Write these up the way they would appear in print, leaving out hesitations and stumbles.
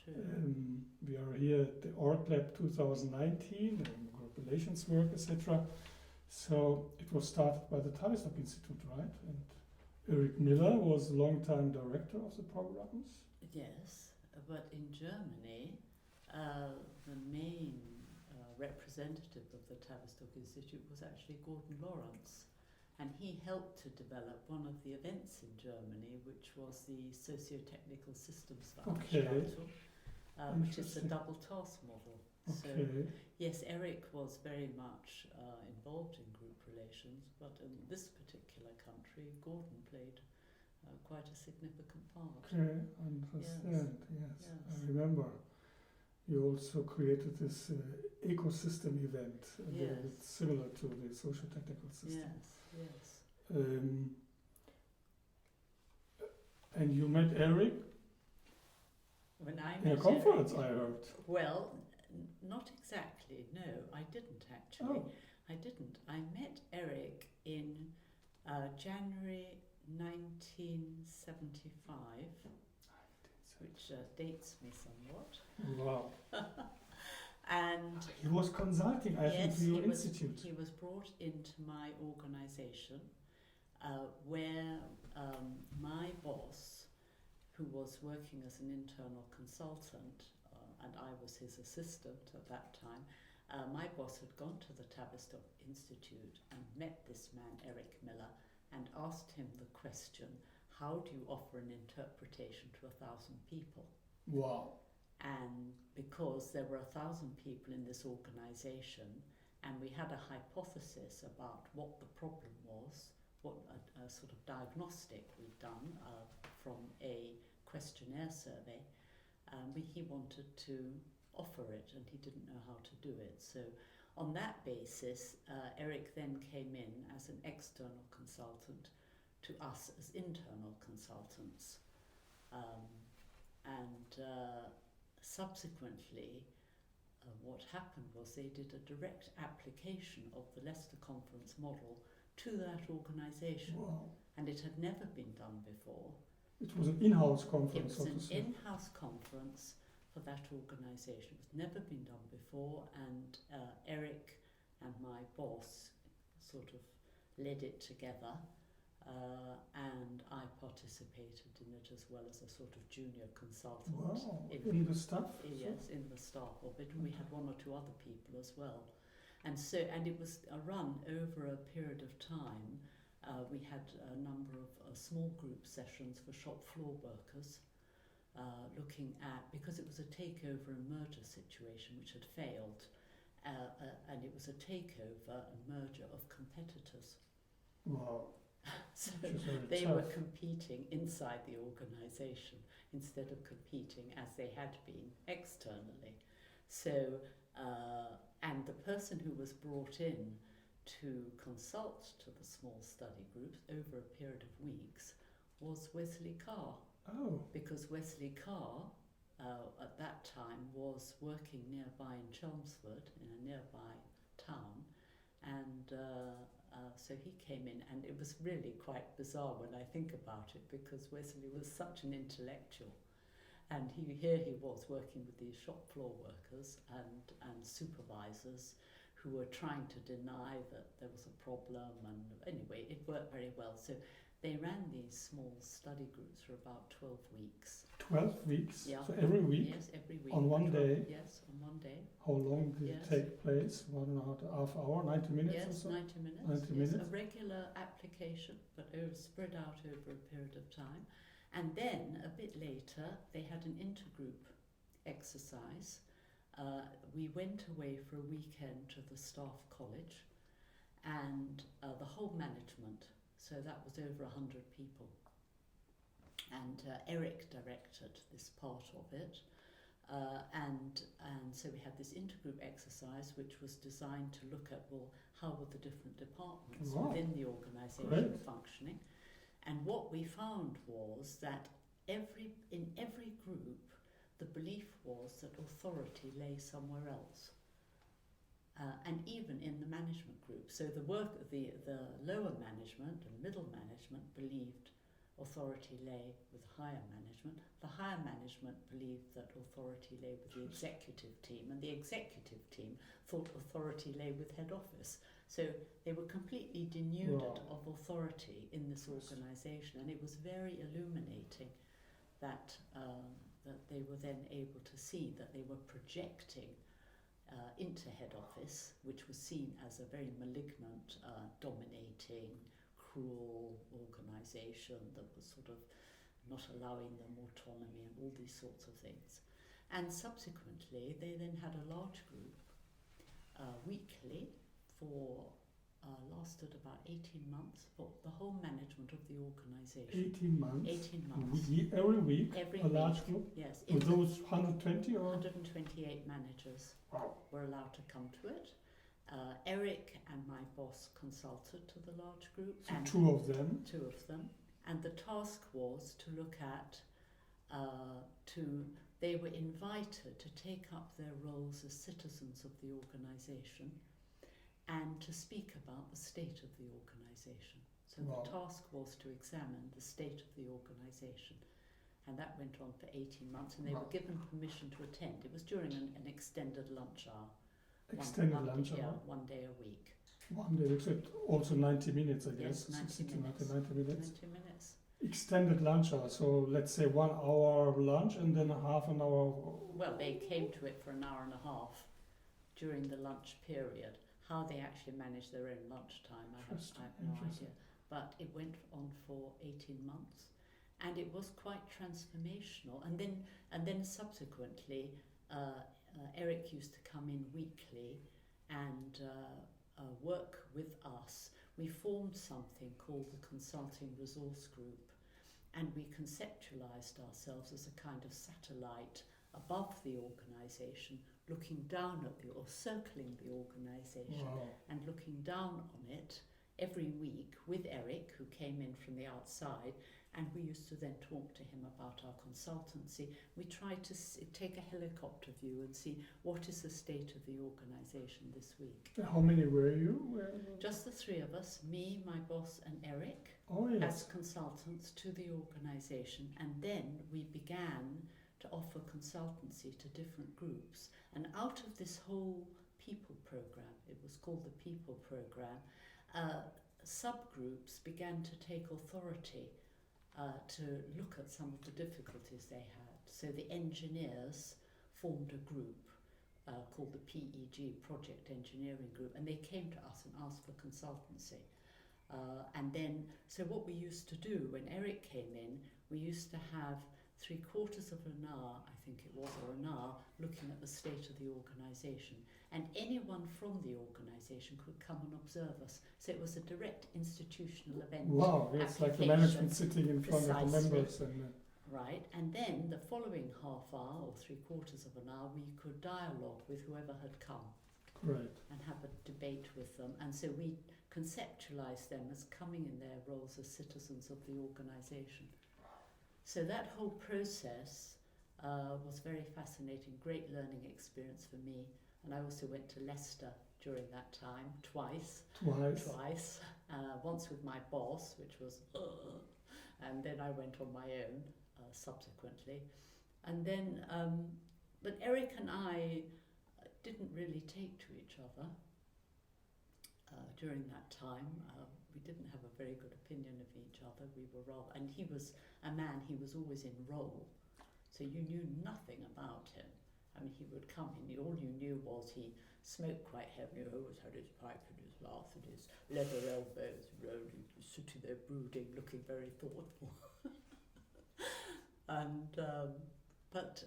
We are here at the Org Lab 2019, group relations work, etc. So it was started by the Tavistock Institute, right? And Eric Miller was a long-time director of the programs. Yes, but in Germany, the main representative of the Tavistock Institute was actually Gordon Lawrence. And he helped to develop one of the events in Germany, which was the Socio-Technical Systems Veranstaltung, which is the double task model. Okay. So, yes, Eric was very much involved in group relations, but in this particular country, Gordon played quite a significant part. Okay, I understand, yes. I remember. You also created this ecosystem event, a little bit similar to the social technical system. Yes. And you met Eric When I in a conference, I heard. Well, not exactly. No, I didn't actually. Oh. I didn't. I met Eric in January 1975, which dates me somewhat. Wow. And he was consulting, I think, to your institute. He was brought into my organization where my boss, who was working as an internal consultant, and I was his assistant at that time, my boss had gone to the Tavistock Institute and met this man, Eric Miller, and asked him the question, how do you offer an interpretation to 1,000 people? Wow. And because there were 1,000 people in this organization, and we had a hypothesis about what the problem was, what a sort of diagnostic we'd done from a questionnaire survey, he wanted to offer it, and he didn't know how to do it. So on that basis, Eric then came in as an external consultant to us as internal consultants. Subsequently, what happened was they did a direct application of the Leicester Conference model to that organisation. Wow. And it had never been done before. It was an in-house conference. It was an in-house conference for that organisation. It was never been done before, and Eric and my boss sort of led it together. And I participated in it as well as a sort of junior consultant. Wow, in the staff? Yes, in the staff of it. We had one or two other people as well. And it was a run over a period of time. We had a number of small group sessions for shop floor workers, looking at, because it was a takeover and merger situation which had failed, and it was a takeover and merger of competitors. Wow. So they were competing inside the organisation instead of competing as they had been externally. So, and the person who was brought in to consult to the small study groups over a period of weeks was Wesley Carr. Oh. Because Wesley Carr at that time was working nearby in Chelmsford, in a nearby town, and so he came in, and it was really quite bizarre when I think about it, because Wesley was such an intellectual, and here he was working with these shop floor workers and supervisors who were trying to deny that there was a problem, and anyway, it worked very well. So they ran these small study groups for about 12 weeks. 12 weeks? Yeah. So every week? Yes, every week. On one day? Yes, on one day. How long did it take place? 1.5 hour, 90 minutes yes, or so? 90 minutes. 90 minutes. A regular application, but it was spread out over a period of time. And then, a bit later, they had an intergroup exercise. We went away for a weekend to the staff college, and the whole management, so that was over 100 people. And Eric directed this part of it. And so we had this intergroup exercise, which was designed to look at, well, how were the different departments within the organisation functioning. And what we found was that in every group, the belief was that authority lay somewhere else. And even in the management group. So the lower management and middle management believed authority lay with higher management. The higher management believed that authority lay with the executive team, and the executive team thought authority lay with head office. So they were completely denuded of authority in this organisation, and it was very illuminating that that they were then able to see that they were projecting into head office, which was seen as a very malignant, dominating, cruel organisation that was sort of not allowing them autonomy and all these sorts of things. And subsequently, they then had a large group weekly for lasted about 18 months for the whole management of the organisation. 18 months? 18 months. Every week? Every a large group? Yes. With those 120 or? 128 managers were allowed to come to it. Eric and my boss consulted to the large group. So and two of them? Two of them. And the task was to look at, they were invited to take up their roles as citizens of the organisation and to speak about the state of the organisation. So the task was to examine the state of the organisation. And that went on for 18 months, and they were given permission to attend. It was during an extended lunch hour. Lunch hour? Yeah, 1 day a week. 1 day, except also 90 minutes, I guess. Yes, 90 minutes. 90 minutes. 90 minutes. Extended lunch hour, so let's say 1 hour lunch and then half an hour. Well, they came to it for an hour and a half during the lunch period. How they actually managed their own lunchtime, I have no idea. But it went on for 18 months, and it was quite transformational. And then subsequently, Eric used to come in weekly and work with us. We formed something called the Consulting Resource Group, and we conceptualized ourselves as a kind of satellite above the organisation, looking down at or circling the organisation and looking down on it every week with Eric, who came in from the outside, and we used to then talk to him about our consultancy. We tried to take a helicopter view and see what is the state of the organisation this week. How many were you? Just the three of us, me, my boss and Eric, as consultants to the organisation. And then we began to offer consultancy to different groups. And out of this whole people program, it was called the people program, subgroups began to take authority to look at some of the difficulties they had. So the engineers formed a group called the PEG, Project Engineering Group, and they came to us and asked for consultancy. And then, so what we used to do when Eric came in, we used to have 3/4 of an hour, I think it was, or an hour, looking at the state of the organisation. And anyone from the organisation could come and observe us. So it was a direct institutional event. Wow, it's like the management sitting in front of the members. Right, and then the following half hour or 3/4 of an hour, we could dialogue with whoever had come. Right. And have a debate with them. And so we conceptualised them as coming in their roles as citizens of the organisation. So that whole process was very fascinating, great learning experience for me. And I also went to Leicester during that time, twice. Once with my boss, which was, and then I went on my own subsequently. And then, but Eric and I didn't really take to each other during that time. We didn't have a very good opinion of each other. We were rather, and he was a man, he was always in role, so you knew nothing about him. I mean, he would come in, all you knew was he smoked quite heavily, always had his pipe in his mouth and his leather elbows rolling, sitting there brooding, looking very thoughtful. And but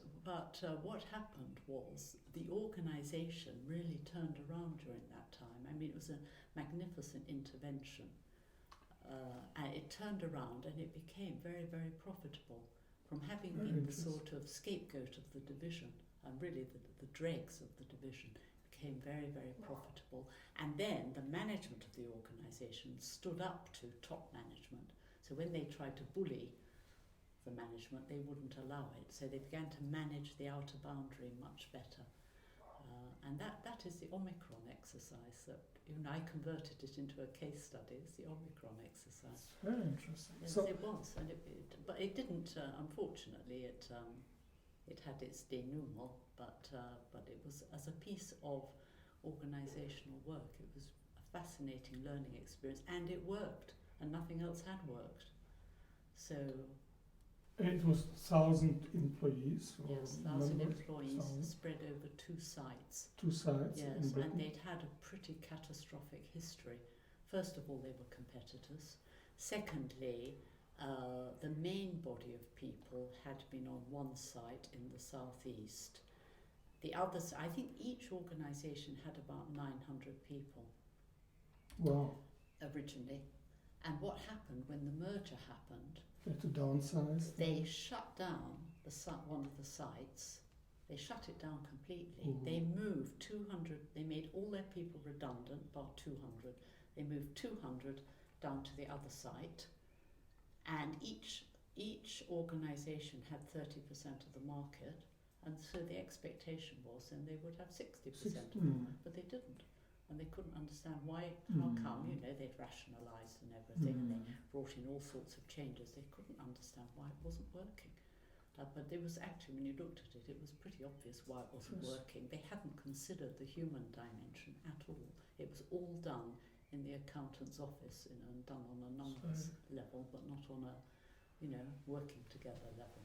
what happened was the organisation really turned around during that time. I mean, it was a magnificent intervention. And it turned around and it became very, very profitable from having been the sort of scapegoat of the division and really the dregs of the division. Became very, very profitable. And then the management of the organisation stood up to top management. So when they tried to bully the management, they wouldn't allow it. So they began to manage the outer boundary much better. And that is the Omicron exercise that I converted it into a case study. It's the Omicron exercise. It's very interesting. Yes, So, it was, and but it didn't. Unfortunately, it had its denouement, but it was as a piece of organisational work. It was a fascinating learning experience, and it worked, and nothing else had worked. So it was 1,000 employees. Or yes, 1,000 members? employees 1,000. spread over 2 sites. 2 sites in Yes, Britain. and they'd had a pretty catastrophic history. First of all, they were competitors. Secondly, the main body of people had been on one site in the southeast. The others, I think each organisation had about 900 people Wow. originally. And what happened when the merger happened, They had to downsize. they shut down one of the sites. They shut it down completely. Ooh. They moved 200, they made all their people redundant, about 200. They moved 200 down to the other site, and each organisation had 30% of the market, and so the expectation was then they would have 60%, but they didn't. And they couldn't understand why, how come, they'd rationalised and everything, and they brought in all sorts of changes. They couldn't understand why it wasn't working. But it was actually, when you looked at it, it was pretty obvious why it wasn't working. They hadn't considered the human dimension at all. It was all done in the accountant's office and done on a numbers level, but not on a, working together level.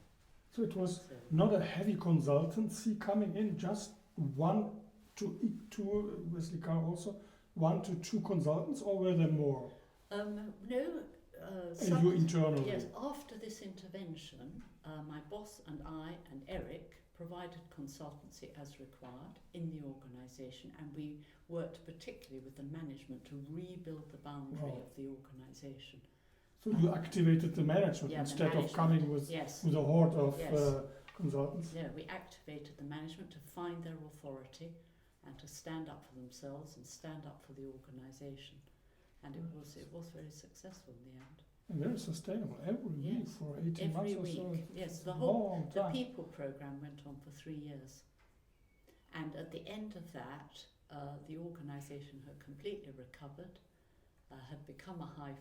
So it was not a heavy consultancy coming in, just 1 to 2, Wesley Carr also, 1 to 2 consultants, or were there more? No. And you internally? Yes, after this intervention, my boss and I and Eric provided consultancy as required in the organisation, and we worked particularly with the management to rebuild the boundary of the organisation. So you activated the management instead of coming with a horde of consultants? Yeah, we activated the management to find their authority and to stand up for themselves and stand up for the organisation. And it was very successful in the end. And very sustainable, every week for 18 months or so. Yes, the people programme went on for 3 years. And at the end of that, the organisation had completely recovered, had become a high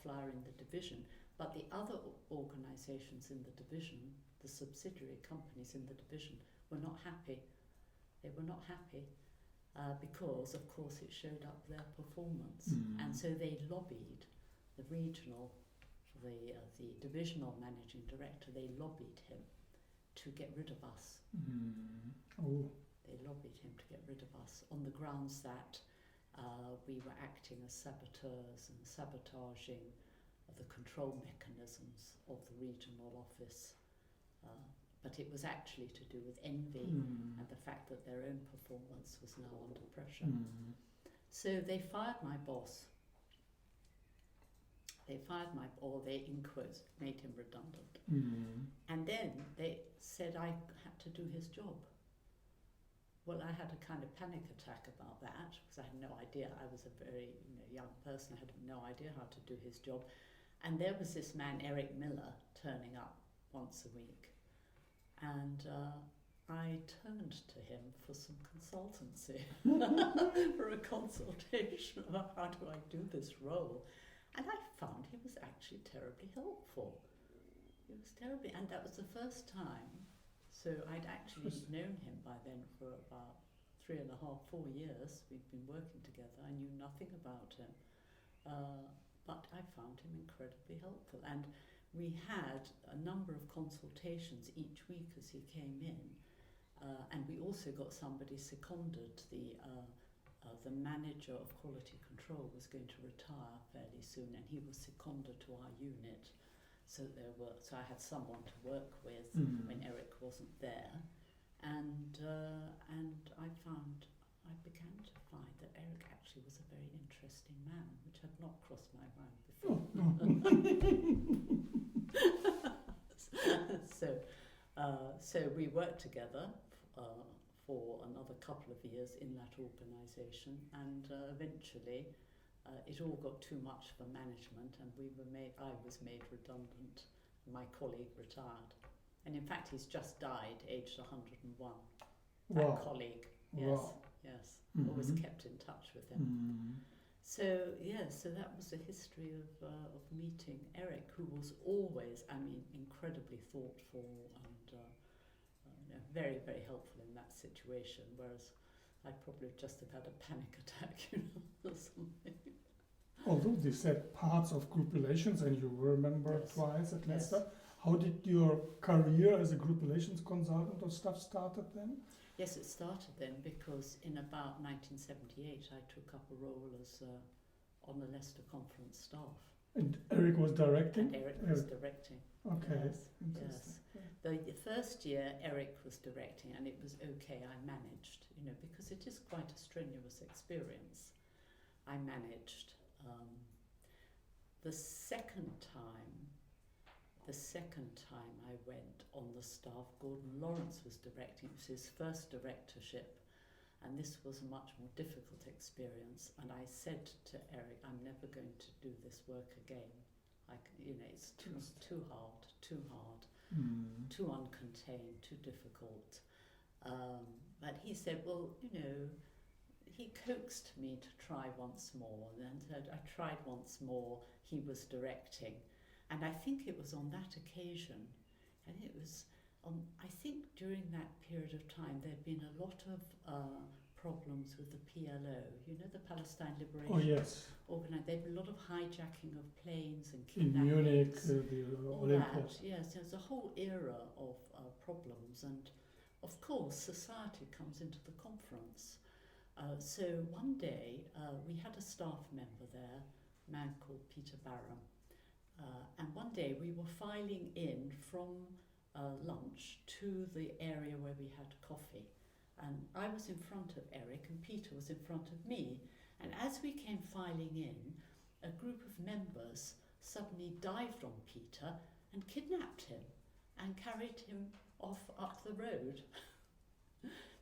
flyer in the division, but the other organisations in the division, the subsidiary companies in the division, were not happy. They were not happy because, of course, it showed up their performance. And so they lobbied the regional, the divisional managing director, they lobbied him to get rid of us. They lobbied him to get rid of us on the grounds that we were acting as saboteurs and sabotaging the control mechanisms of the regional office. But it was actually to do with envy and the fact that their own performance was now under pressure. So they fired my boss. They in quotes, made him redundant. And then they said I had to do his job. Well, I had a kind of panic attack about that because I had no idea. I was a very young person. I had no idea how to do his job. And there was this man, Eric Miller, turning up once a week. And I turned to him for some consultancy, for a consultation about how do I do this role. And I found he was actually terribly helpful. He was terribly, and that was the first time. So I'd actually known him by then for about 3.5, 4 years. We'd been working together. I knew nothing about him. But I found him incredibly helpful. And we had a number of consultations each week as he came in. And we also got somebody seconded. The manager of quality control was going to retire fairly soon, and he was seconded to our unit. So I had someone to work with when Eric wasn't there, and I began to find that Eric actually was a very interesting man, which had not crossed my mind before. So we worked together for another couple of years in that organisation, and eventually. It all got too much for management, and I was made redundant. My colleague retired, and in fact he's just died, aged 101. That colleague, Yes, Wow. yes. Mhm. Always kept in touch with him. Mm. So so that was the history of meeting Eric, who was always, I mean, incredibly thoughtful and very, very helpful in that situation. Whereas I probably just have had a panic attack, or something. Although they said parts of group relations, and you were a member Yes. twice at Yes. Leicester, how did your career as a group relations consultant or stuff started then? Yes, it started then because in about 1978 I took up a role as on the Leicester Conference staff. And Eric was directing? And Eric was directing. Okay, Yes, interesting. The first year Eric was directing, and it was okay, I managed, because it is quite a strenuous experience. I managed. The second time I went on the staff, Gordon Lawrence was directing. It was his first directorship, and this was a much more difficult experience. And I said to Eric, I'm never going to do this work again. It's too hard, too uncontained, too difficult. But he said, well, he coaxed me to try once more, and then I tried once more. He was directing, and I think it was on that occasion, and it was I think during that period of time there'd been a lot of problems with the PLO, the Palestine Liberation. Oh yes. There'd been a lot of hijacking of planes and In kidnappings. Munich, the all Olympics. that, yes, there's a whole era of problems, and of course society comes into the conference. So one day we had a staff member there, a man called Peter Barham, and one day we were filing in from lunch to the area where we had coffee, and I was in front of Eric and Peter was in front of me, and as we came filing in, a group of members suddenly dived on Peter and kidnapped him and carried him off up the road.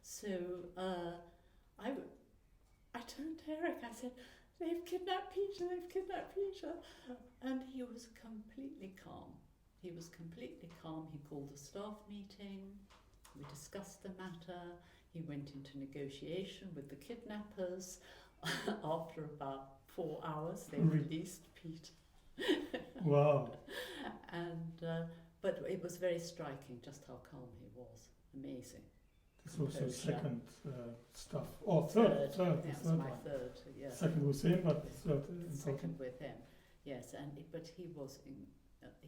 So I turned to Eric, I said, they've kidnapped Peter. And he was completely calm. He called a staff meeting, we discussed the matter, he went into negotiation with the kidnappers. After about 4 hours, they released Peter. Wow. And but it was very striking just how calm he was. Amazing. This was your second stuff. Oh, third. That's third my one. third. Yes. Second with him, but third in total. Second with him. Yes, but he was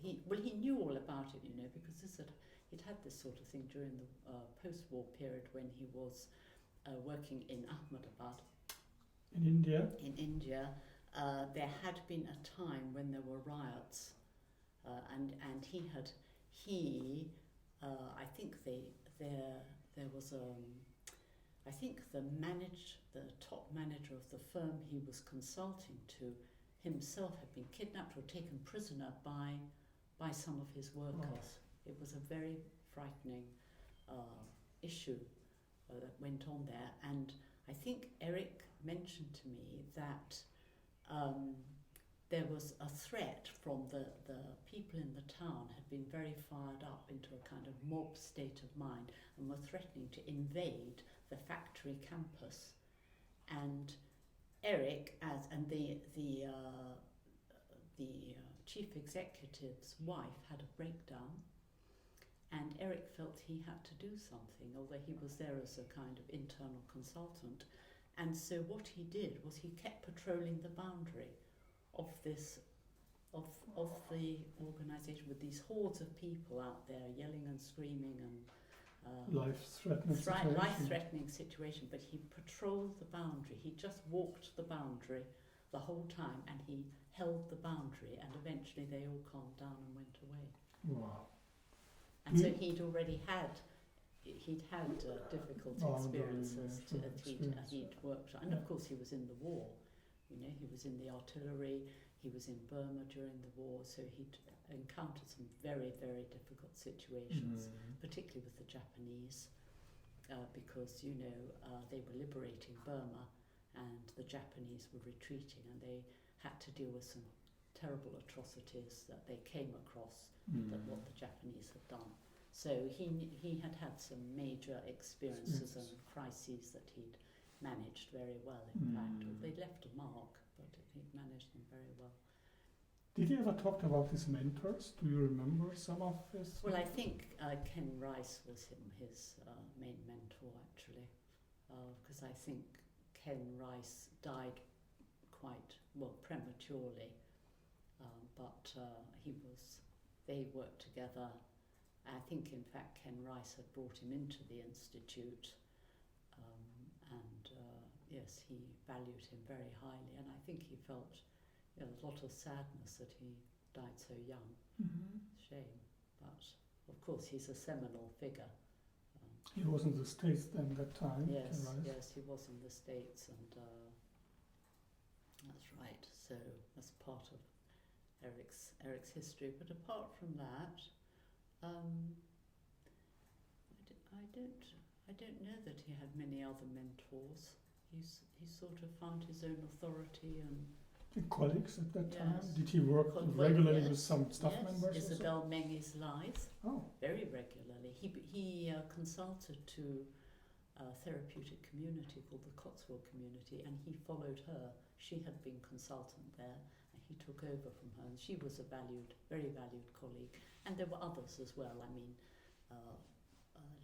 he knew all about it, because he'd had this sort of thing during the post-war period when he was working in Ahmedabad. In India. In India, there had been a time when there were riots, and I think there was I think the top manager of the firm he was consulting to himself had been kidnapped or taken prisoner by some of his workers. Oh. It was a very frightening issue that went on there, and I think Eric mentioned to me that there was a threat from the people in the town had been very fired up into a kind of mob state of mind and were threatening to invade the factory campus. And Eric, and the chief executive's wife had a breakdown, and Eric felt he had to do something, although he was there as a kind of internal consultant. And so what he did was he kept patrolling the boundary of this, of the organisation, with these hordes of people out there yelling and screaming and life-threatening situation. But he patrolled the boundary. He just walked the boundary the whole time, and he held the boundary, and eventually they all calmed down and went away. Wow. And so he'd had difficult experiences he'd worked on. And of course he was in the war, he was in the artillery, he was in Burma during the war, so he'd encountered some very, very difficult situations, particularly with the Japanese, because, they were liberating Burma and the Japanese were retreating, and they had to deal with some terrible atrocities that they came across, that what the Japanese had done. So he had had some major experiences and crises that he'd managed very well, in fact. They left a mark, but he'd managed them very well. Did he ever talk about his mentors? Do you remember some of his? Well, I think Ken Rice was his main mentor, actually, because I think Ken Rice died quite prematurely, but they worked together. I think, in fact, Ken Rice had brought him into the institute, and yes, he valued him very highly, and I think he felt a lot of sadness that he died so young. Shame, but of course he's a seminal figure. He was in the States then that time. Yes, Ken Rice. yes, he was in the States, and that's right. So that's part of Eric's history. But apart from that, I don't know that he had many other mentors. He sort of found his own authority and colleagues at that time. Yes. Did he work regularly with some staff members? Isabel Menges Lies. Oh, Very regularly. He consulted to a therapeutic community called the Cotswold Community, and he followed her. She had been consultant there, and he took over from her. And she was a very valued colleague. And there were others as well. I mean,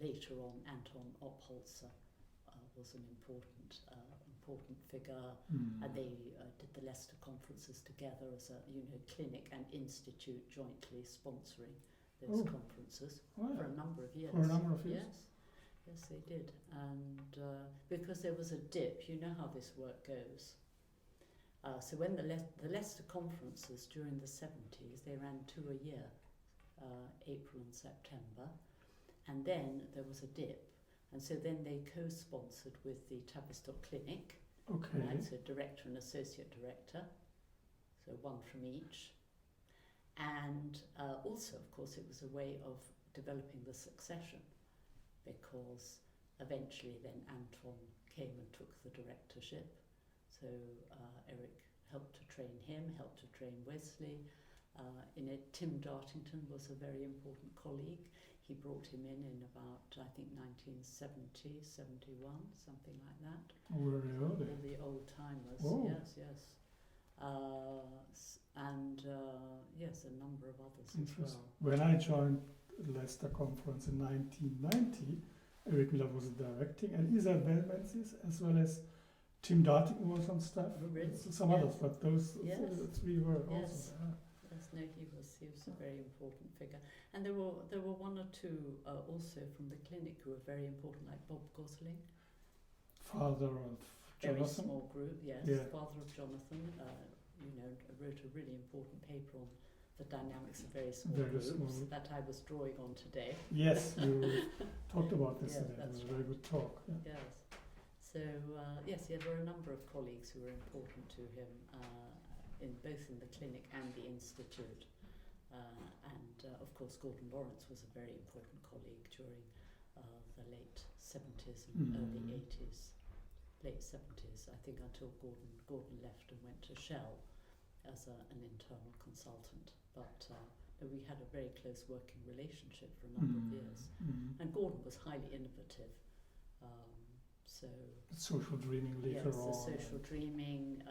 later on, Anton Oppholzer was an important figure, and they did the Leicester conferences together as a clinic and institute jointly sponsoring those conferences for a number of years. For a number of years. Yes, they did, and because there was a dip, you know how this work goes. So when the Leicester conferences during the 70s, they ran 2 a year, April and September, and then there was a dip. And so then they co-sponsored with the Tavistock Clinic, Okay. right, so director and associate director, so one from each. And also, of course, it was a way of developing the succession, because eventually then Anton came and took the directorship. So Eric helped to train him, helped to train Wesley. In it, Tim Dartington was a very important colleague. He brought him in about, I think, 1970, 71, something like that. Oh, very early. All the old timers, Whoa. yes. And yes, a number of others as Interesting. well. When I joined the Leicester conference in 1990, Eric Miller was directing, and Isabel Menzies, as well as Tim Dartington was on staff. Really? Some others, but those three were Yes. also there. Yes, no, he was a very important figure, and there were one or two also from the clinic who were very important, like Bob Gosling, Father of very Jonathan. small group, yes, Yeah. father of Jonathan, wrote a really important paper on the dynamics of very small Very groups small. that I was drawing on today. Yes, you talked about this Yes, today. It that's was a very good talk. Yeah. Yes. So there were a number of colleagues who were important to him, both in the clinic and the institute. And of course, Gordon Lawrence was a very important colleague during the late 70s and early 80s. Late 70s, I think, until Gordon left and went to Shell as an internal consultant. But we had a very close working relationship for a number of years. And Gordon was highly innovative. Social dreaming later on. Yes, the social dreaming,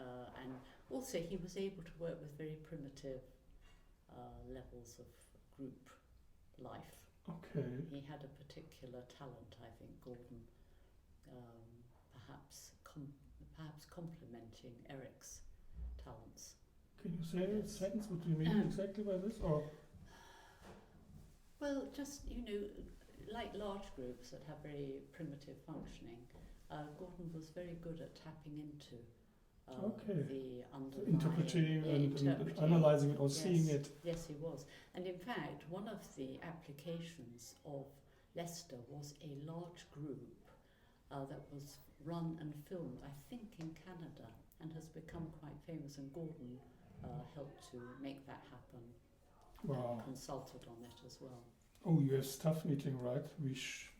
and also he was able to work with very primitive levels of group life. Okay. He had a particular talent, I think, Gordon, perhaps complementing Eric's talents. Can you say a sentence? What do you mean exactly by this? Or well, just like large groups that have very primitive functioning, Gordon was very good at tapping into the underlying... interpreting and analysing it or seeing it. Yes, he was. And in fact, one of the applications of Leicester was a large group that was run and filmed, I think, in Canada, and has become quite famous, and Gordon helped to make that happen. Wow. Consulted on it as well. Oh, you have staff meeting, right?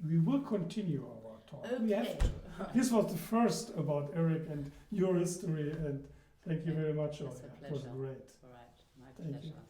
We will continue our talk. Okay. We have to. This was the first about Eric and your history, and thank you very much, It's Olya. a It was pleasure. great. All right, my Thank you. pleasure.